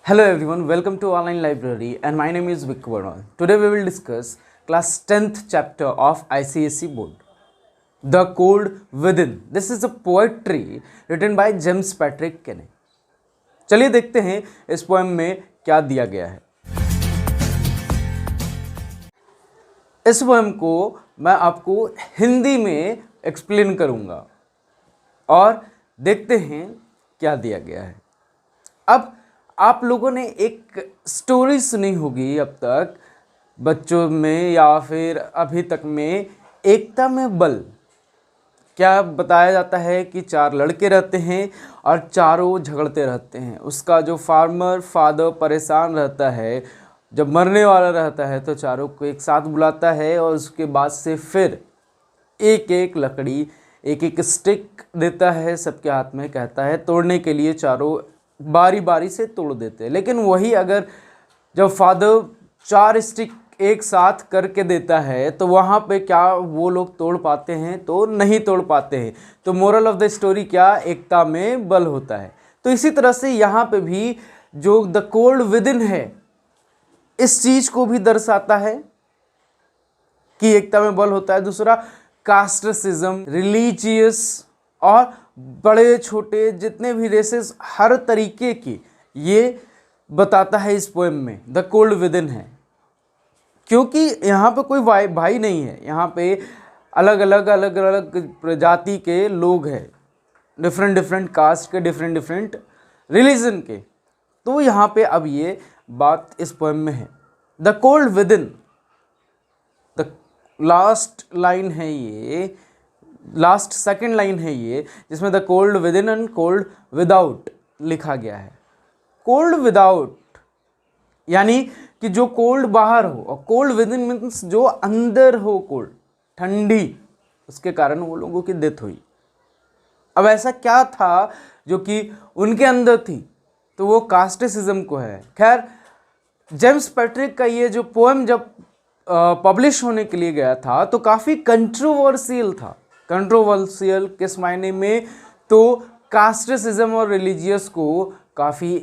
Hello everyone, welcome to Online Library and my name is Vic Vernon. Today we will discuss class 10th chapter of ICSE board. The Cold Within. This is a poetry written by James Patrick Kenney. चलिए देखते हैं इस poem में क्या दिया गया है। इस पोएम को मैं आपको हिंदी में एक्सप्लेन करूंगा और देखते हैं क्या दिया गया है। अब आप लोगों ने एक स्टोरी सुनी होगी अब तक बच्चों में या फिर अभी तक में, एकता में बल। क्या बताया जाता है कि चार लड़के रहते हैं और चारों झगड़ते रहते हैं। उसका जो फार्मर फादर परेशान रहता है, जब मरने वाला रहता है तो चारों को एक साथ बुलाता है और उसके बाद से फिर एक एक लकड़ी एक एक स्टिक देता है सबके हाथ में, कहता है तोड़ने के लिए। चारों बारी बारी से तोड़ देते हैं, लेकिन वही अगर जब फादर चार स्टिक एक साथ करके देता है तो वहाँ पे क्या वो लोग तोड़ पाते हैं? तो नहीं तोड़ पाते हैं। तो मोरल ऑफ द स्टोरी क्या? एकता में बल होता है। तो इसी तरह से यहाँ पे भी जो द कोल्ड विदिन है, इस चीज को भी दर्शाता है कि एकता में बल होता है। दूसरा, कास्टिज्म, रिलीजियस और बड़े छोटे जितने भी रेसेस, हर तरीके की ये बताता है इस पोएम में। द कोल्ड विदिन है क्योंकि यहाँ पे कोई भाई नहीं है, यहाँ पे अलग अलग प्रजाति के लोग हैं, डिफरेंट कास्ट के, डिफरेंट रिलीजन के। तो यहाँ पे अब ये बात इस पोएम में है। The cold within, the last line है ये, लास्ट सेकंड लाइन है ये, जिसमें the cold within and cold without लिखा गया है। कोल्ड विदाउट यानी कि जो कोल्ड बाहर हो, और कोल्ड विदिन मीन्स जो अंदर हो, कोल्ड ठंडी, उसके कारण वो लोगों की डेथ हुई। अब ऐसा क्या था जो कि उनके अंदर थी? तो वो कास्टिसिज्म को है। खैर, जेम्स पैट्रिक का ये जो पोएम जब पब्लिश होने के लिए गया था तो काफ़ी कंट्रोवर्शियल था। कंट्रोवर्शियल किस मायने में? तो कास्टिसिज्म और रिलीजियस को काफ़ी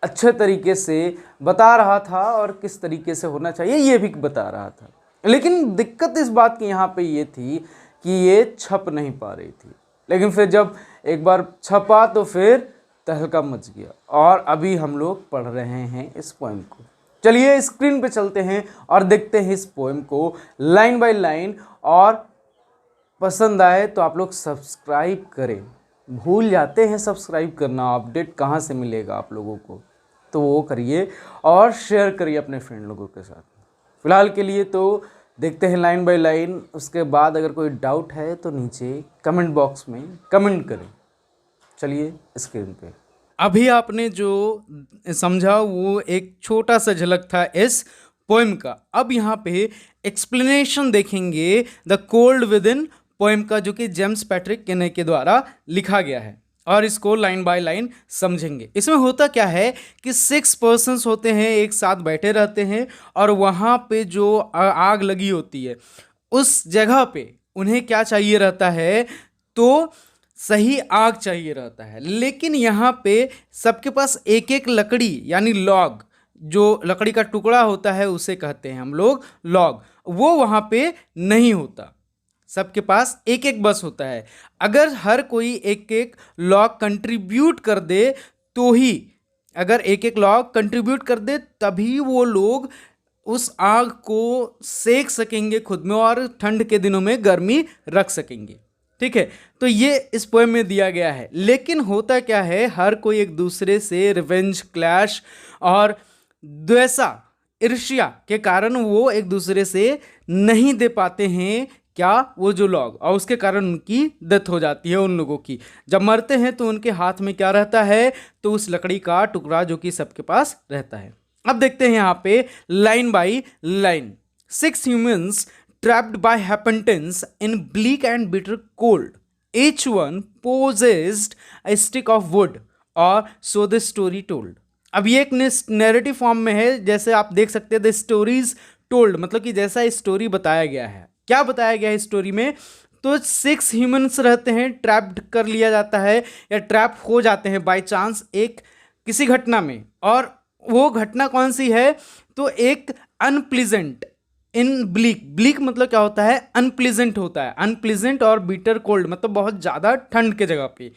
अच्छे तरीके से बता रहा था और किस तरीके से होना चाहिए ये भी बता रहा था। लेकिन दिक्कत इस बात की यहाँ पे ये थी कि ये छप नहीं पा रही थी। लेकिन फिर जब एक बार छपा तो फिर तहलका मच गया और अभी हम लोग पढ़ रहे हैं इस पोएम को। चलिए स्क्रीन पे चलते हैं और देखते हैं इस पोएम को लाइन बाय लाइन, और पसंद आए तो आप लोग सब्सक्राइब करें। भूल जाते हैं सब्सक्राइब करना, अपडेट कहाँ से मिलेगा आप लोगों को, तो वो करिए और शेयर करिए अपने फ्रेंड लोगों के साथ। फिलहाल के लिए तो देखते हैं लाइन बाय लाइन, उसके बाद अगर कोई डाउट है तो नीचे कमेंट बॉक्स में कमेंट करें। चलिए स्क्रीन पे अभी आपने जो समझा वो एक छोटा सा झलक था इस पोएम का। अब यहाँ पे एक्सप्लेनेशन देखेंगे द कोल्ड विदिन पोएम का, जो कि जेम्स पैट्रिक केने के द्वारा लिखा गया है, और इसको लाइन बाय लाइन समझेंगे। इसमें होता क्या है कि 6 पर्सन्स होते हैं, एक साथ बैठे रहते हैं, और वहाँ पे जो आग लगी होती है उस जगह पे उन्हें क्या चाहिए रहता है? तो सही आग चाहिए रहता है। लेकिन यहाँ पे सबके पास एक एक लकड़ी यानी लॉग, जो लकड़ी का टुकड़ा होता है उसे कहते हैं हम लोग लॉग, वो वहाँ पे नहीं होता। सबके पास एक एक बस होता है। अगर हर कोई एक एक लॉग कंट्रीब्यूट कर दे तो ही, अगर एक एक लॉग कंट्रीब्यूट कर दे तभी वो लोग उस आग को सेक सकेंगे खुद में और ठंड के दिनों में गर्मी रख सकेंगे। ठीक है, तो ये इस पोएम में दिया गया है। लेकिन होता क्या है, हर कोई एक दूसरे से रिवेंज, क्लैश और द्वेषा, ईर्ष्या के कारण वो एक दूसरे से नहीं दे पाते हैं क्या, वो जो लॉग, और उसके कारण उनकी डेथ हो जाती है। उन लोगों की जब मरते हैं तो उनके हाथ में क्या रहता है? तो उस लकड़ी का टुकड़ा जो कि सबके पास रहता है। अब देखते हैं यहाँ पे line by line. 6 humans trapped by happenstance in bleak and bitter cold. Each one possessed a stick of wood, or so the story told. अब ये एक नैरेटिव फॉर्म में है, जैसे आप देख सकते हैं द स्टोरीज टोल्ड, मतलब कि जैसा स्टोरी बताया गया है। क्या बताया गया है स्टोरी में? तो 6 ह्यूमंस रहते हैं, ट्रैप्ड कर लिया जाता है या ट्रैप हो जाते हैं बाय चांस एक किसी घटना में, और वो घटना कौन सी है? तो एक अनप्लीजेंट इन ब्लीक मतलब क्या होता है? अनप्लीजेंट होता है, अनप्लीजेंट और बीटर कोल्ड मतलब बहुत ज़्यादा ठंड के जगह पे।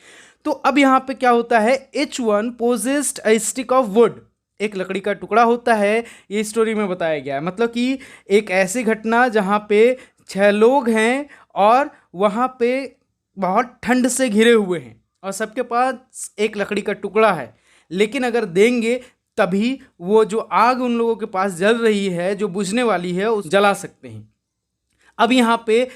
तो अब यहाँ पे क्या होता है? H1 possessed a stick of would, एक लकड़ी का टुकड़ा होता है, ये स्टोरी में बताया गया है। मतलब कि एक ऐसी घटना जहाँ पे 6 लोग हैं और वहाँ पे बहुत ठंड से घिरे हुए हैं और सबके पास एक लकड़ी का टुकड़ा है, लेकिन अगर देंगे तभी वो जो आग उन लोगों के पास जल रही है, जो बुझने वाली है, उस जला सकते हैं। अब यहाँ पे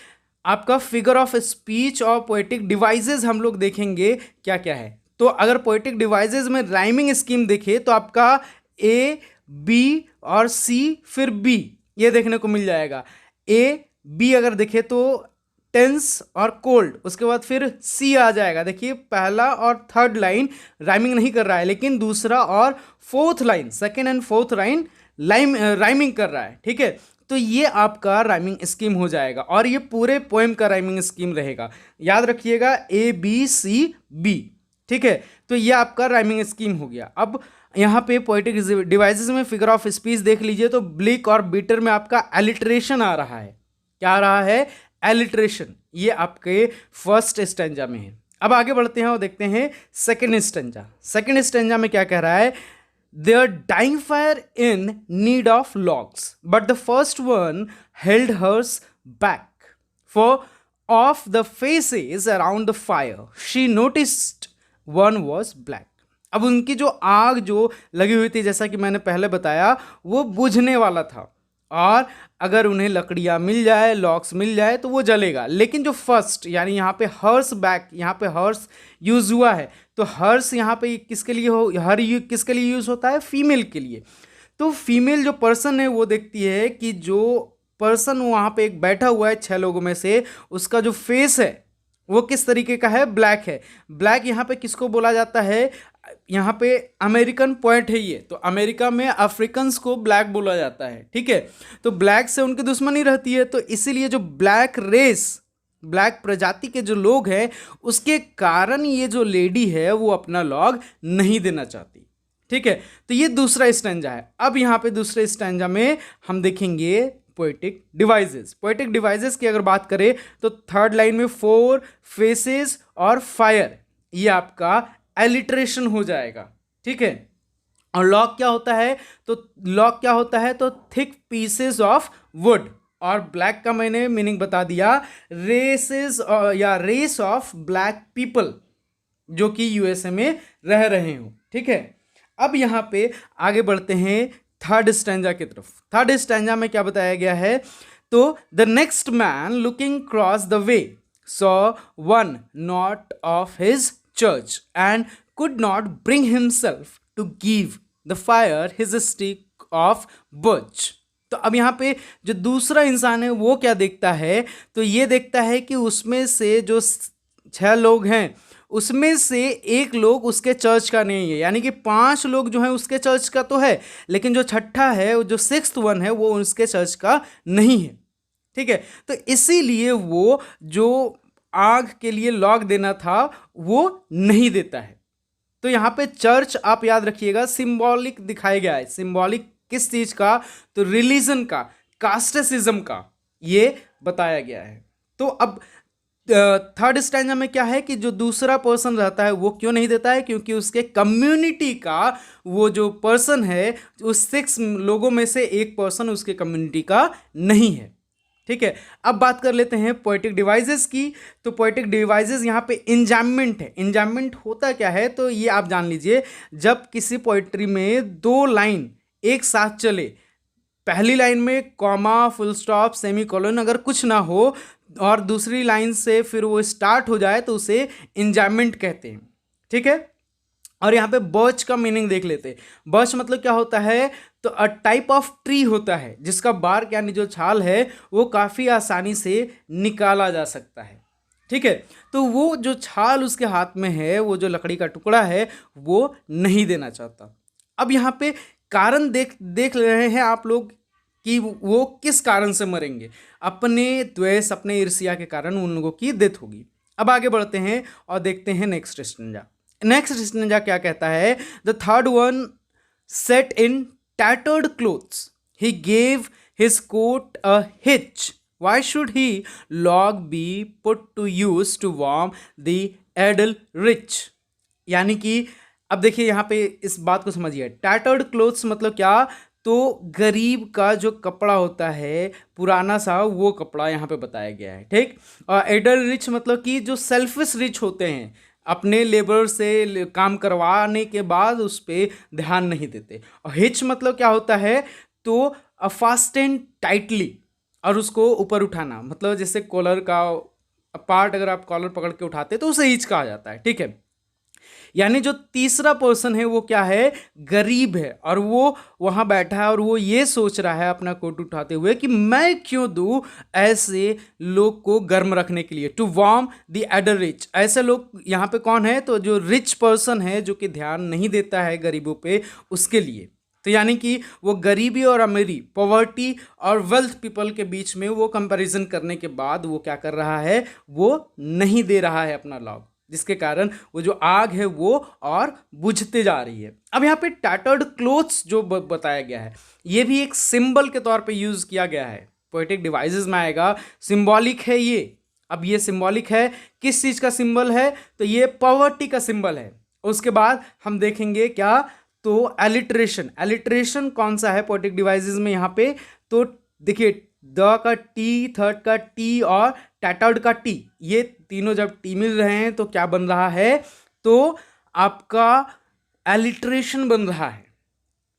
आपका फिगर ऑफ स्पीच और पोएटिक डिवाइसेस हम लोग देखेंगे क्या क्या है। तो अगर पोएटिक डिवाइसेस में राइमिंग स्कीम देखे तो आपका ए, बी और सी फिर बी ये देखने को मिल जाएगा। ए बी अगर देखे तो टेंस और कोल्ड, उसके बाद फिर सी आ जाएगा। देखिए पहला और थर्ड लाइन राइमिंग नहीं कर रहा है, लेकिन दूसरा और fourth line, second and fourth line rhyming कर रहा है। ठीक है, तो ये आपका राइमिंग स्कीम हो जाएगा और ये पूरे पोएम का राइमिंग स्कीम रहेगा। याद रखिएगा ए बी सी बी। ठीक है, तो ये आपका राइमिंग स्कीम हो गया। अब यहाँ पे पोएटिक डिवाइसेस में फिगर ऑफ स्पीच देख लीजिए तो ब्लिक और बीटर में आपका एलिट्रेशन आ रहा है। क्या आ रहा है? एलिट्रेशन। ये आपके फर्स्ट स्टेंजा में है। अब आगे बढ़ते हैं और देखते हैं सेकेंड स्टेंजा। सेकेंड स्टेंजा में क्या कह रहा है? They are dying fire in need of logs, but the first one held hers back. For of the faces around the fire, she noticed one was black. अब उनकी जो आग जो लगी हुई थी, जैसा कि मैंने पहले बताया, वो बुझने वाला था और अगर उन्हें लकड़ियाँ मिल जाए, लॉक्स मिल जाए तो वो जलेगा। लेकिन जो फर्स्ट यानी यहाँ पे हर्स बैक, यहाँ पे हर्स यूज़ हुआ है, तो हर्स यहाँ पे किसके लिए हो? किसके लिए यूज़ होता है? फीमेल के लिए। तो फीमेल जो पर्सन है वो देखती है कि जो पर्सन वहाँ पे एक बैठा हुआ है 6 लोगों में से, उसका जो फेस है वो किस तरीके का है? ब्लैक है। ब्लैक यहाँ पे किसको बोला जाता है? यहाँ पे अमेरिकन पॉइंट है ये, तो अमेरिका में अफ्रीकन्स को ब्लैक बोला जाता है। ठीक है, तो ब्लैक से उनकी दुश्मनी रहती है, तो इसीलिए जो ब्लैक रेस, ब्लैक प्रजाति के जो लोग हैं, उसके कारण ये जो लेडी है वो अपना लॉग नहीं देना चाहती। ठीक है, तो ये दूसरा स्टैंजा है। अब यहाँ पे दूसरे स्टैंजा में हम देखेंगे पोएटिक डिवाइसेस। पोएटिक डिवाइसेस की अगर बात करें तो थर्ड लाइन में 4 फेसेस और फायर, ये आपका एलिट्रेशन हो जाएगा। ठीक है, और लॉग क्या होता है? तो लॉग क्या होता है? तो थिक पीसेस ऑफ वुड, और ब्लैक का मैंने मीनिंग बता दिया, रेसेस या रेस ऑफ ब्लैक पीपल जो कि यूएसए में रह रहे हो। ठीक है, अब यहाँ पे आगे बढ़ते हैं थर्ड स्टैंजा की तरफ। थर्ड स्टैंजा में क्या बताया गया है? तो the next man looking cross the way saw one not of his church and could not bring himself to give the fire his stick of birch. तो अब यहाँ पे जो दूसरा इंसान है वो क्या देखता है? तो ये देखता है कि उसमें से जो 6 लोग हैं उसमें से एक लोग उसके चर्च का नहीं है, यानी कि 5 लोग जो हैं उसके चर्च का तो है, लेकिन जो छठा है, जो 6th वन है, वो उसके चर्च का नहीं है। ठीक है, तो इसीलिए वो जो आग के लिए लॉग देना था वो नहीं देता है। तो यहाँ पे चर्च आप याद रखिएगा सिंबॉलिक दिखाया गया है। सिंबॉलिक किस चीज का? तो रिलीजन का, कास्टिसिज्म का, ये बताया गया है। तो अब थर्ड स्टैंजा में क्या है कि जो दूसरा पर्सन रहता है वो क्यों नहीं देता है? क्योंकि उसके कम्युनिटी का वो जो पर्सन है, उस 6 लोगों में से एक पर्सन उसके कम्युनिटी का नहीं है। ठीक है, अब बात कर लेते हैं पोएटिक डिवाइसेस की। तो पोएटिक डिवाइसेस यहाँ पे इंजाममेंट है। इंजाममेंट होता क्या है? तो ये आप जान लीजिए, जब किसी पोएट्री में 2 लाइन एक साथ चले, पहली लाइन में comma, full stop, semi colon अगर कुछ ना हो और दूसरी लाइन से फिर वो स्टार्ट हो जाए तो उसे इंजाममेंट कहते हैं। ठीक है, और यहाँ पे बर्च का मीनिंग देख लेते हैं। बर्च मतलब क्या होता है? तो अ टाइप ऑफ ट्री होता है जिसका बार्क यानी जो छाल है वो काफ़ी आसानी से निकाला जा सकता है। ठीक है, तो वो जो छाल उसके हाथ में है, वो जो लकड़ी का टुकड़ा है, वो नहीं देना चाहता। अब यहाँ पे कारण देख रहे हैं आप लोग कि वो किस कारण से मरेंगे। अपने द्वेष, अपने ईर्ष्या के कारण उन लोगों की डेथ होगी। अब आगे बढ़ते हैं और देखते हैं नेक्स्ट स्टैंजा। नेक्स्ट स्टैंजा क्या कहता है? The third one set in tattered clothes. He gave his coat a hitch. Why should he log be put to use to warm the idle rich? यानी कि अब देखिए यहाँ पे इस बात को समझिए, टैटर्ड क्लोथ्स मतलब क्या, तो गरीब का जो कपड़ा होता है पुराना सा, वो कपड़ा यहाँ पे बताया गया है, ठीक। और एडल रिच मतलब कि जो सेल्फिश रिच होते हैं, अपने लेबर से काम करवाने के बाद उस पर ध्यान नहीं देते। और हिच मतलब क्या होता है, तो फास्टन टाइटली, और उसको ऊपर उठाना, मतलब जैसे कॉलर का पार्ट अगर आप कॉलर पकड़ के उठाते तो उसे हिच कहा जाता है, ठीक है। यानी जो तीसरा पर्सन है वो क्या है, गरीब है, और वो वहाँ बैठा है और वो ये सोच रहा है अपना कोट उठाते हुए कि मैं क्यों दूँ ऐसे लोग को गर्म रखने के लिए, to warm the other rich. ऐसे लोग यहाँ पे कौन है, तो जो रिच पर्सन है जो कि ध्यान नहीं देता है गरीबों पे, उसके लिए। तो यानी कि वो गरीबी और अमीरी, पॉवर्टी और वेल्थ पीपल के बीच में वो कंपैरिजन करने के बाद वो क्या कर रहा है, वो नहीं दे रहा है अपना लॉग, जिसके कारण वो जो आग है वो और बुझते जा रही है। अब यहाँ पे टैटर्ड क्लोथ्स जो बताया गया है, ये भी एक सिंबल के तौर पे यूज किया गया है, पोएटिक डिवाइसेस में आएगा, सिंबॉलिक है ये। अब ये सिंबॉलिक है, किस चीज़ का सिंबल है, तो ये पॉवर्टी का सिंबल है। उसके बाद हम देखेंगे क्या, तो एलिट्रेशन। एलिट्रेशन कौन सा है पोएटिक डिवाइसेस में यहाँ पे, तो देखिए द का टी, थर्ड का टी और टैटर्ड का टी, ये तीनों जब टी मिल रहे हैं तो क्या बन रहा है, तो आपका एलिट्रेशन बन रहा है,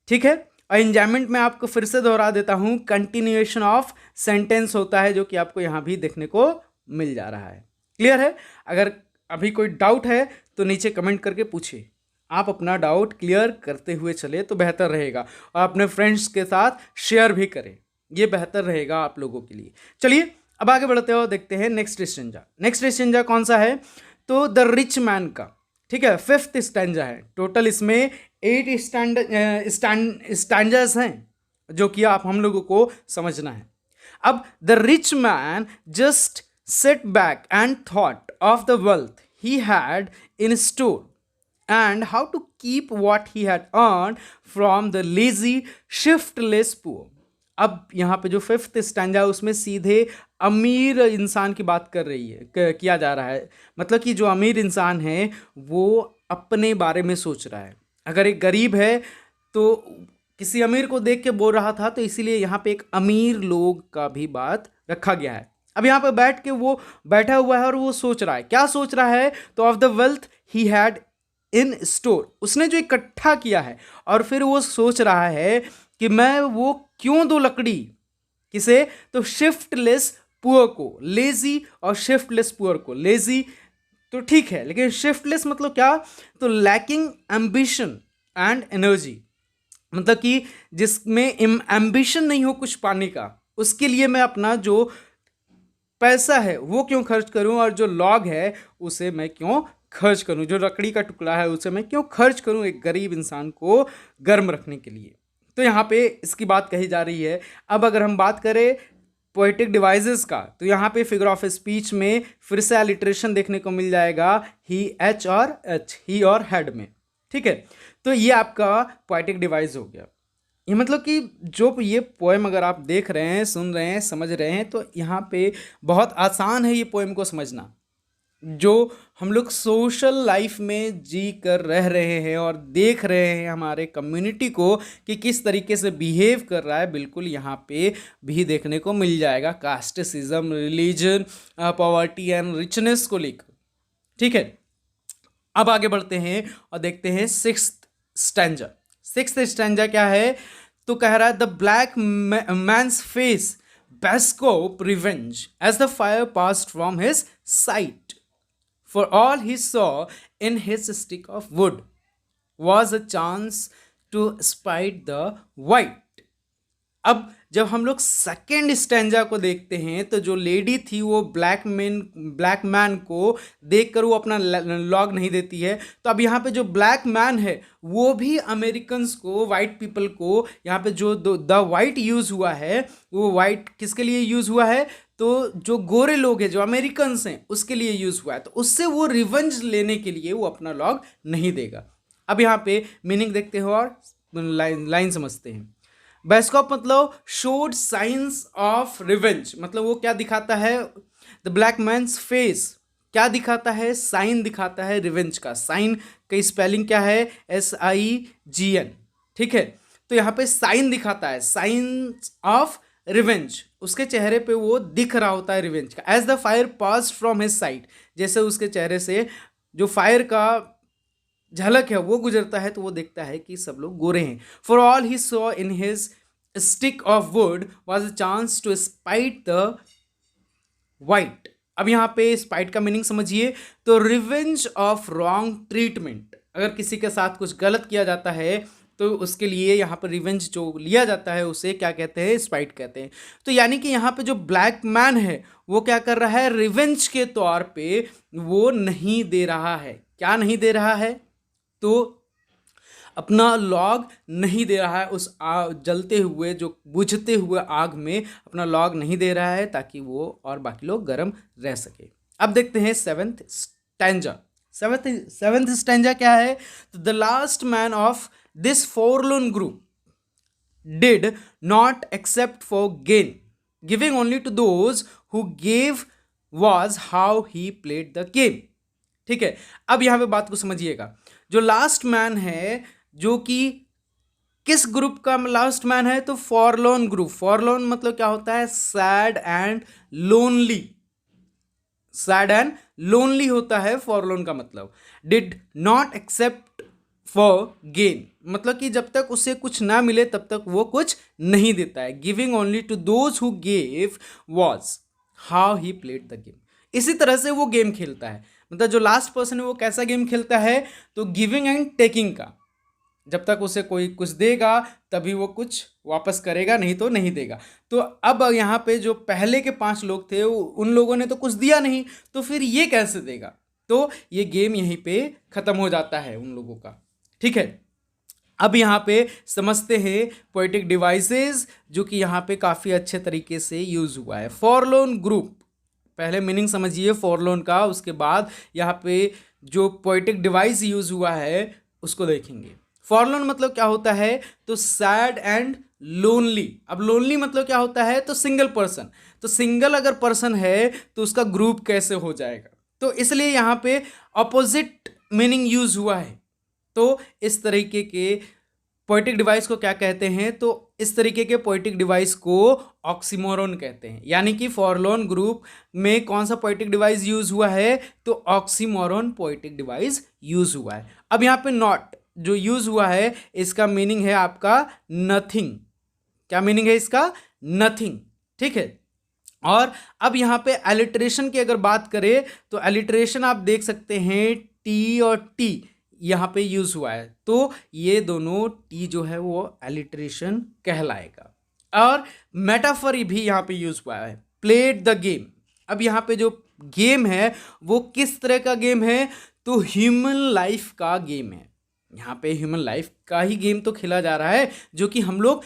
ठीक है। और एंजाइनमेंट में आपको फिर से दोहरा देता हूं, कंटिन्यूएशन ऑफ सेंटेंस होता है, जो कि आपको यहां भी देखने को मिल जा रहा है। क्लियर है? अगर अभी कोई डाउट है तो नीचे कमेंट करके पूछिए, आप अपना डाउट क्लियर करते हुए चले तो बेहतर रहेगा, और अपने फ्रेंड्स के साथ शेयर भी करें, ये बेहतर रहेगा आप लोगों के लिए। चलिए अब आगे बढ़ते हो, देखते हैं नेक्स्ट स्टैंजा। नेक्स्ट स्टैंजा कौन सा है, तो द रिच मैन का, ठीक है, 5th स्टैंजा है। टोटल इसमें 8 स्टैंजास हैं जो कि आप हम लोगों को समझना है। अब the rich man just set back and thought of the wealth he had in store and how to keep what he had earned from the lazy shiftless poor. अब यहाँ पे जो 5th स्टैंजा है उसमें सीधे अमीर इंसान की बात कर रही है, किया जा रहा है। मतलब कि जो अमीर इंसान है वो अपने बारे में सोच रहा है। अगर एक गरीब है तो किसी अमीर को देख के बोल रहा था, तो इसीलिए यहाँ पे एक अमीर लोग का भी बात रखा गया है। अब यहाँ पे बैठ के वो बैठा हुआ है और वो सोच रहा है, क्या सोच रहा है, तो of the wealth he had in store, उसने जो इकट्ठा किया है, और फिर वो सोच रहा है कि मैं वो क्यों दो लकड़ी, किसे, तो शिफ्टलेस पुअर को, लेजी और शिफ्टलेस पुअर को। लेजी तो ठीक है, लेकिन शिफ्टलेस मतलब क्या, तो लैकिंग एम्बिशन एंड एनर्जी, मतलब कि जिसमें एम्बिशन नहीं हो कुछ पाने का, उसके लिए मैं अपना जो पैसा है वो क्यों खर्च करूं, और जो लॉग है उसे मैं क्यों खर्च करूं, जो लकड़ी का टुकड़ा है उसे मैं क्यों खर्च करूं एक गरीब इंसान को गर्म रखने के लिए। तो यहाँ पे इसकी बात कही जा रही है। अब अगर हम बात करें पोएटिक डिवाइसेस का, तो यहाँ पे फिगर ऑफ स्पीच में फिर से एलिट्रेशन देखने को मिल जाएगा, ही, एच और एच, ही और हेड में, ठीक है। तो ये आपका पोएटिक डिवाइस हो गया। ये मतलब कि जो ये पोएम अगर आप देख रहे हैं, सुन रहे हैं, समझ रहे हैं, तो यहाँ पे बहुत आसान है ये पोएम को समझना। जो हम लोग सोशल लाइफ में जी कर रह रहे हैं और देख रहे हैं हमारे कम्युनिटी को कि किस तरीके से बिहेव कर रहा है, बिल्कुल यहाँ पे भी देखने को मिल जाएगा, कास्टिसिज्म, रिलीजन, पॉवर्टी एंड रिचनेस को लेकर, ठीक है। अब आगे बढ़ते हैं और देखते हैं 6th स्टैंजा। 6th स्टैंजा क्या है, तो कह रहा है, the black man's face bespoke revenge as the fire passed from his sight, for all he saw in his stick of wood was a chance to spite the white. अब जब हम लोग सेकेंड स्टैंजा को देखते हैं, तो जो lady थी वो ब्लैक मैन को देखकर वो अपना लॉग नहीं देती है। तो अब यहाँ पे जो ब्लैक मैन है वो भी अमेरिकन्स को, वाइट पीपल को, यहाँ पे जो द वाइट यूज़ हुआ है, वो वाइट किसके लिए यूज़ हुआ है, तो जो गोरे लोग हैं, जो अमेरिकन्स हैं, उसके लिए यूज़ हुआ है। तो उससे वो रिवेंज लेने के लिए वो अपना लॉग नहीं देगा। अब यहाँ पे मीनिंग देखते हो और लाइन समझते हैं। बेस्कॉप मतलब शोड साइंस ऑफ रिवेंज, मतलब वो क्या दिखाता है, द ब्लैक मैन्स फेस क्या दिखाता है, साइन दिखाता है रिवेंज का। साइन का स्पेलिंग क्या है, SIGN, ठीक है। तो यहाँ पे साइन दिखाता है, साइन ऑफ रिवेंज, उसके चेहरे पे वो दिख रहा होता है रिवेंज का। As the fire pass from his side, जैसे उसके चेहरे से जो फायर का झलक है वो गुजरता है तो वो देखता है कि सब लोग गोरे हैं। For all he saw in his stick of wood was a chance to spite the white. अब यहाँ पे स्पाइट का मीनिंग समझिए, तो रिवेंज ऑफ रॉन्ग ट्रीटमेंट, अगर किसी के साथ कुछ गलत किया जाता है तो उसके लिए यहाँ पर रिवेंज जो लिया जाता है उसे क्या कहते हैं, स्पाइट कहते हैं। तो यानी कि यहाँ पे जो ब्लैक मैन है वो क्या कर रहा है, रिवेंज के तौर पे वो नहीं दे रहा है। क्या नहीं दे रहा है, तो अपना लॉग नहीं दे रहा है, उस जलते हुए जो बुझते हुए आग में अपना लॉग नहीं दे रहा है ताकि वो और बाकी लोग गर्म रह सके। अब देखते हैं सेवेंथ स्टैंजा। सेवेंथ स्टैंजा क्या है, तो the last man of this forlorn group did not accept for gain, giving only to those who gave was how he played the game। ठीक है, अब यहां पे बात को समझिएगा। जो लास्ट मैन है, जो कि किस ग्रुप का लास्ट मैन है, तो फॉरलोन ग्रुप। फॉरलोन मतलब क्या होता है, sad and lonely, sad and lonely होता है फॉरलोन का मतलब। Did not except for gain, मतलब कि जब तक उसे कुछ ना मिले तब तक वो कुछ नहीं देता है। Giving only to those who gave was how he played the game. इसी तरह से वो गेम खेलता है, मतलब जो लास्ट पर्सन है वो कैसा गेम खेलता है, तो गिविंग एंड टेकिंग का। जब तक उसे कोई कुछ देगा तभी वो कुछ वापस करेगा, नहीं तो नहीं देगा। तो अब यहाँ पे जो पहले के 5 लोग थे उन लोगों ने तो कुछ दिया नहीं, तो फिर ये कैसे देगा, तो ये गेम यहीं पे खत्म हो जाता है उन लोगों का। ठीक है, अब यहाँ पे समझते हैं पोएटिक डिवाइसेस, जो कि यहाँ पे काफ़ी अच्छे तरीके से यूज़ हुआ है। फॉरलोन ग्रुप, पहले मीनिंग समझिए फॉरलोन का, उसके बाद यहाँ पे जो पोएटिक डिवाइस यूज़ हुआ है उसको देखेंगे। फॉरलोन मतलब क्या होता है, तो सैड एंड लोनली। अब लोनली मतलब क्या होता है, तो सिंगल पर्सन। तो सिंगल अगर पर्सन है तो उसका ग्रुप कैसे हो जाएगा, तो इसलिए यहाँ पे अपोजिट मीनिंग यूज हुआ है। तो इस तरीके के पोएटिक डिवाइस को क्या कहते हैं, तो इस तरीके के पोएटिक डिवाइस को ऑक्सीमोरन कहते हैं। यानी कि फॉरलोन ग्रुप में कौन सा पोएटिक डिवाइस यूज हुआ है, तो ऑक्सीमोरन पोएटिक डिवाइस यूज हुआ है। अब यहाँ पे नॉट जो यूज हुआ है इसका मीनिंग है आपका नथिंग। क्या मीनिंग है इसका, नथिंग। ठीक है, और अब यहाँ पे एलिट्रेशन की अगर बात करें तो एलिट्रेशन आप देख सकते हैं टी और टी यहाँ पे यूज हुआ है, तो ये दोनों टी जो है वो एलिट्रेशन कहलाएगा। और मेटाफर भी यहाँ पे यूज हुआ है, प्लेड द गेम। अब यहाँ पे जो गेम है वो किस तरह का गेम है, तो ह्यूमन लाइफ का गेम है। यहाँ पे ह्यूमन लाइफ का ही गेम तो खेला जा रहा है, जो कि हम लोग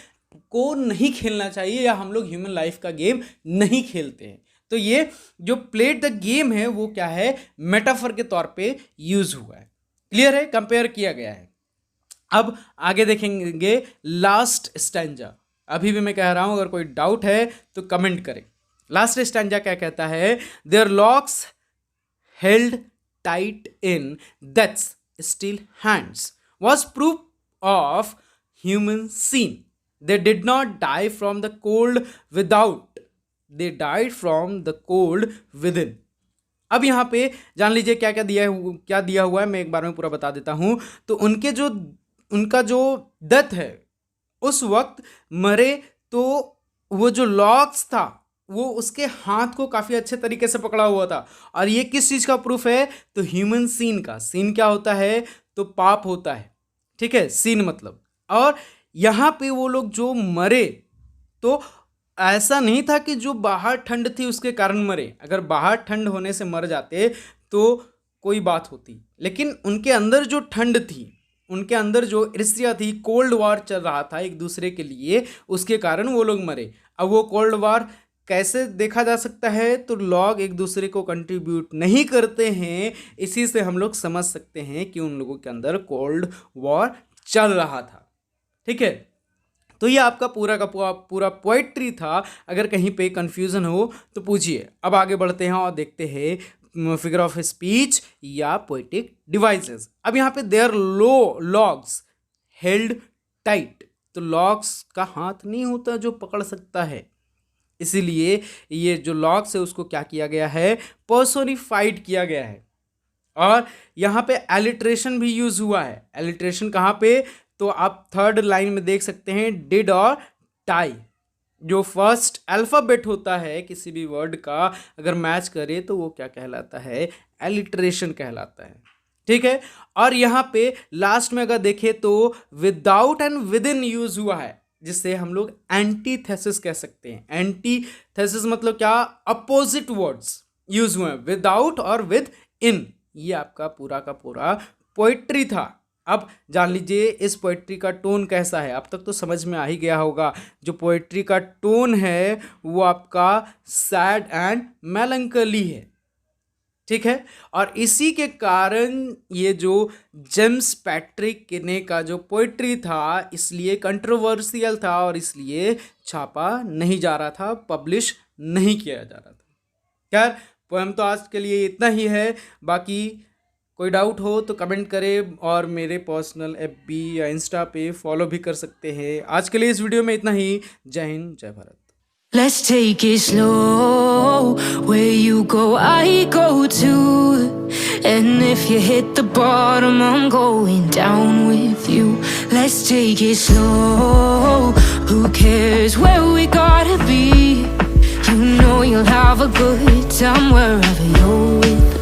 को नहीं खेलना चाहिए, या हम लोग ह्यूमन लाइफ का गेम नहीं खेलते हैं। तो ये जो प्लेड द गेम है वो क्या है, मेटाफर के तौर पे यूज हुआ है। क्लियर है, कंपेयर किया गया है। अब आगे देखेंगे लास्ट स्टैंजा। अभी भी मैं कह रहा हूं, अगर कोई डाउट है तो कमेंट करें। लास्ट स्टैंजा क्या कहता है, their locks held tight in death's still hands was proof of human sin. They did not die from the cold without, they died from the cold within। अब यहाँ पे जान लीजिए क्या क्या दिया हुआ है, मैं एक बार में पूरा बता देता हूँ। तो उनका जो डेथ है उस वक्त मरे, तो वो जो लॉक्स था वो उसके हाथ को काफ़ी अच्छे तरीके से पकड़ा हुआ था। और ये किस चीज़ का प्रूफ है, तो ह्यूमन सीन का। सीन क्या होता है, तो पाप होता है। ठीक है, सीन मतलब। और यहाँ पे वो लोग जो मरे, तो ऐसा नहीं था कि जो बाहर ठंड थी उसके कारण मरे। अगर बाहर ठंड होने से मर जाते तो कोई बात होती, लेकिन उनके अंदर जो ठंड थी, उनके अंदर जो ईर्ष्या थी, कोल्ड वॉर चल रहा था एक दूसरे के लिए, उसके कारण वो लोग मरे। अब वो कोल्ड वॉर कैसे देखा जा सकता है, तो लोग एक दूसरे को कंट्रीब्यूट नहीं करते हैं, इसी से हम लोग समझ सकते हैं कि उन लोगों के अंदर कोल्ड वॉर चल रहा था। ठीक है, तो ये आपका पूरा का पूरा पोएट्री था। अगर कहीं पे कंफ्यूजन हो तो पूछिए। अब आगे बढ़ते हैं और देखते हैं फिगर ऑफ स्पीच या पोएटिक डिवाइसेस। अब यहाँ पे देयर लॉग्स हेल्ड टाइट, तो लॉग्स का हाथ नहीं होता जो पकड़ सकता है, इसीलिए ये जो लॉग्स है उसको क्या किया गया है, पर्सोनिफाइड किया गया है। और यहाँ पे एलिट्रेशन भी यूज हुआ है। एलिट्रेशन कहाँ पे, तो आप थर्ड लाइन में देख सकते हैं, डिड और टाई। जो फर्स्ट अल्फाबेट होता है किसी भी वर्ड का अगर मैच करे तो वो क्या कहलाता है, एलिट्रेशन कहलाता है। ठीक है, और यहाँ पे लास्ट में अगर देखें तो without and with in use हुआ है, जिससे हम लोग एंटीथेसिस कह सकते हैं। एंटीथेसिस मतलब क्या, अपोजिट वर्ड्स यूज हुए हैं, विदाउट और विद इन। ये आपका पूरा का पूरा पोइट्री था। अब जान लीजिए इस पोइट्री का टोन कैसा है। अब तक तो समझ में आ ही गया होगा, जो पोइट्री का टोन है वो आपका सैड एंड मेलंकली है। ठीक है, और इसी के कारण ये जो जेम्स पैट्रिक किने का जो पोइट्री था इसलिए कंट्रोवर्शियल था और इसलिए छापा नहीं जा रहा था, पब्लिश नहीं किया जा रहा था। खैर, पोएम तो आज के लिए इतना ही है। बाकी कोई डाउट हो तो कमेंट करें और मेरे पर्सनल FB या इंस्टा पे फॉलो भी कर सकते हैं। आज के लिए इस वीडियो में इतना ही। जय हिंद, जय Bharat. Let's take it slow. Where you go, I go too. And if you hit the bottom, I'm going down with you. Let's take it slow. Who cares where we gotta be? You know you'll have a good time wherever you're with